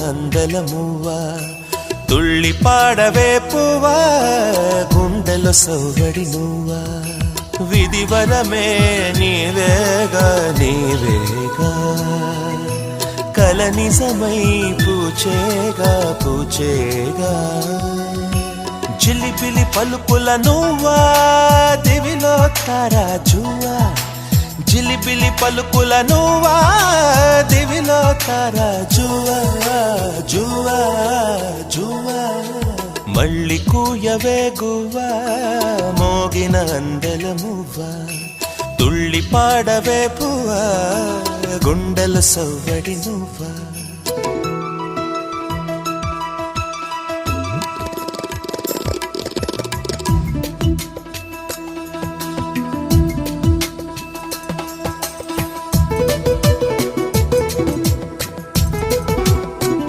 అందల మువ్వ తుళ్ళి పాడవే పువ్వా గుండెలో సౌగడి నువ్వా విధివరమే నీవేగా నీవేగా కల నిజమై పూచేగా పూచేగా జిలిబిలి పలుకుల నువ్వా దివిలో తారా జువా జిలిబిలి పలుకుల నువ్వా దివిలో తారా జువా జువా జువా మళ్ళీ కూయవే గువ్వా మోగిన అందల మువ్వా తుళ్ళి పాడవే పువ్వా గుండెల సవ్వడి నువ్వా